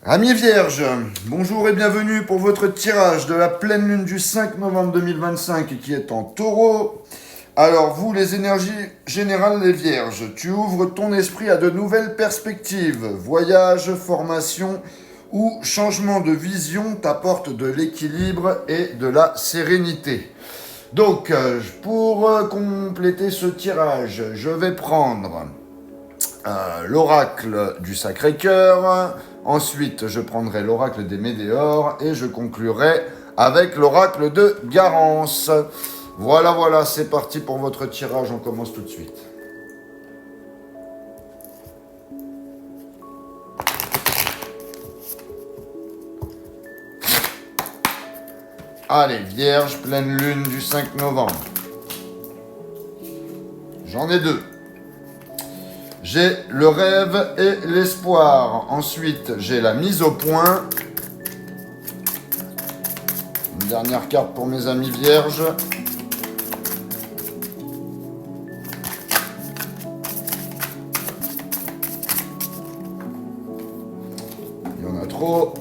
Amis vierges, bonjour et bienvenue pour votre tirage de la pleine lune du 5 novembre 2025 qui est en taureau. Alors vous, les énergies générales des vierges, tu ouvres ton esprit à de nouvelles perspectives. Voyage, formation ou changement de vision t'apportent de l'équilibre et de la sérénité. Donc, pour compléter ce tirage, je vais prendre l'oracle du Sacré-Cœur. Ensuite, je prendrai l'oracle des Médéors et je conclurai avec l'oracle de Garance. Voilà, c'est parti pour votre tirage. On commence tout de suite. Allez, Vierge, pleine lune du 5 novembre. J'en ai deux. J'ai le rêve et l'espoir. Ensuite, j'ai la mise au point. Une dernière carte pour mes amis vierges. Il y en a trop.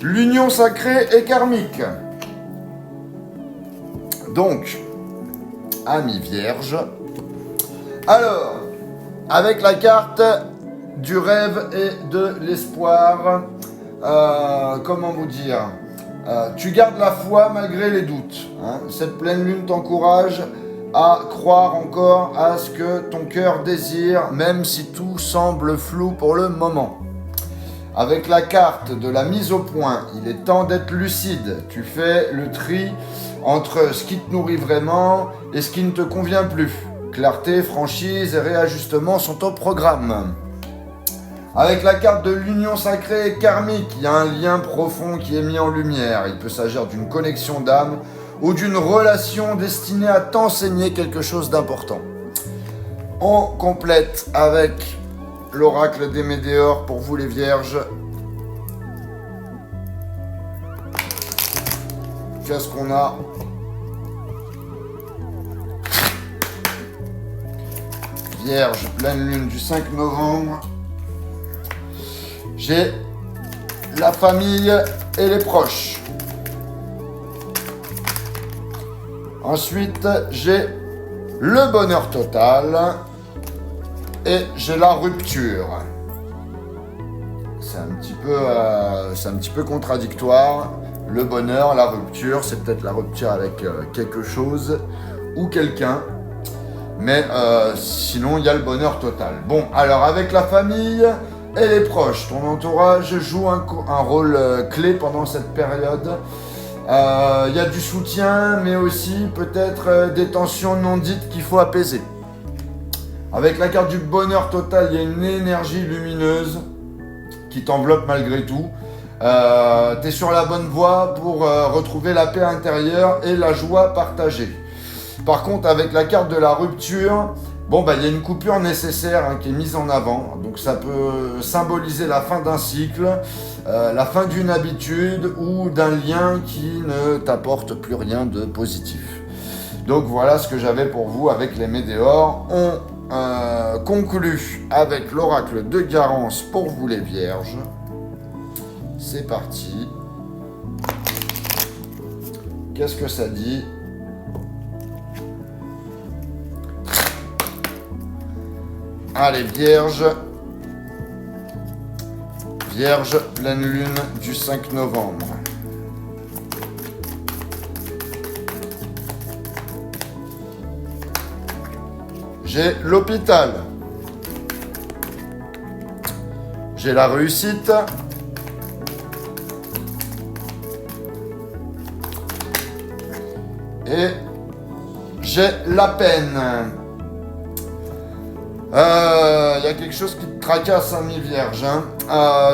L'union sacrée et karmique. Donc, amis vierges. Alors, avec la carte du rêve et de l'espoir, comment vous dire, tu gardes la foi malgré les doutes. Hein. Cette pleine lune t'encourage à croire encore à ce que ton cœur désire, même si tout semble flou pour le moment. Avec la carte de la mise au point, il est temps d'être lucide. Tu fais le tri entre ce qui te nourrit vraiment et ce qui ne te convient plus. Clarté, franchise et réajustement sont au programme. Avec la carte de l'union sacrée et karmique, il y a un lien profond qui est mis en lumière. Il peut s'agir d'une connexion d'âme ou d'une relation destinée à t'enseigner quelque chose d'important. On complète avec l'oracle des Médéors pour vous les vierges. Qu'est-ce qu'on a? Vierge, pleine lune du 5 novembre. J'ai la famille et les proches. Ensuite, j'ai le bonheur total. Et j'ai la rupture. C'est un petit peu contradictoire. Le bonheur, la rupture, c'est peut-être la rupture avec quelque chose ou quelqu'un. Mais sinon, il y a le bonheur total. Bon, alors avec la famille et les proches, ton entourage joue un rôle clé pendant cette période. Il y a du soutien, mais aussi peut-être des tensions non dites qu'il faut apaiser. Avec la carte du bonheur total, il y a une énergie lumineuse qui t'enveloppe malgré tout. Tu es sur la bonne voie pour retrouver la paix intérieure et la joie partagée. Par contre, avec la carte de la rupture, il y a une coupure nécessaire qui est mise en avant. Donc ça peut symboliser la fin d'un cycle, la fin d'une habitude ou d'un lien qui ne t'apporte plus rien de positif. Donc voilà ce que j'avais pour vous avec les Médéors. On conclut avec l'oracle de Garance pour vous les vierges. C'est parti. Qu'est-ce que ça dit? Allez, vierge. Vierge, pleine lune du 5 novembre. J'ai l'hôpital. J'ai la réussite. Et j'ai la peine. Il y a quelque chose qui te tracasse, ami vierge.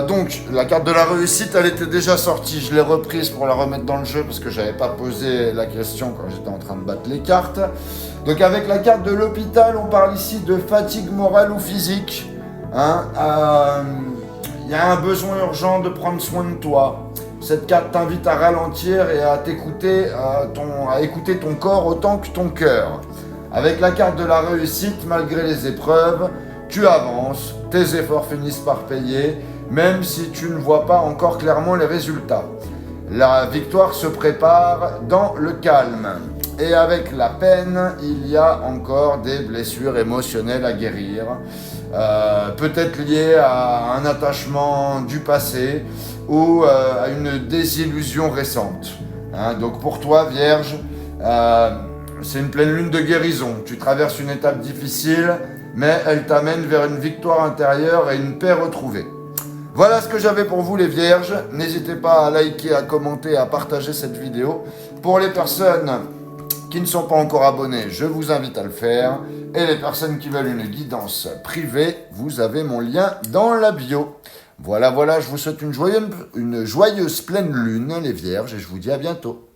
Donc, la carte de la réussite, elle était déjà sortie. Je l'ai reprise pour la remettre dans le jeu parce que j'avais pas posé la question quand j'étais en train de battre les cartes. Donc, avec la carte de l'hôpital, on parle ici de fatigue morale ou physique. Il y a un besoin urgent de prendre soin de toi. Cette carte t'invite à ralentir et à t'écouter, à écouter ton corps autant que ton cœur. Avec la carte de la réussite, malgré les épreuves, tu avances, tes efforts finissent par payer, même si tu ne vois pas encore clairement les résultats. La victoire se prépare dans le calme. Et avec la peine, il y a encore des blessures émotionnelles à guérir, peut-être liées à un attachement du passé ou à une désillusion récente. Hein, donc pour toi, Vierge, c'est une pleine lune de guérison. Tu traverses une étape difficile, mais elle t'amène vers une victoire intérieure et une paix retrouvée. Voilà ce que j'avais pour vous les Vierges. N'hésitez pas à liker, à commenter, à partager cette vidéo. Pour les personnes qui ne sont pas encore abonnés, je vous invite à le faire. Et les personnes qui veulent une guidance privée, vous avez mon lien dans la bio. Voilà, je vous souhaite une joyeuse pleine lune, les Vierges, et je vous dis à bientôt.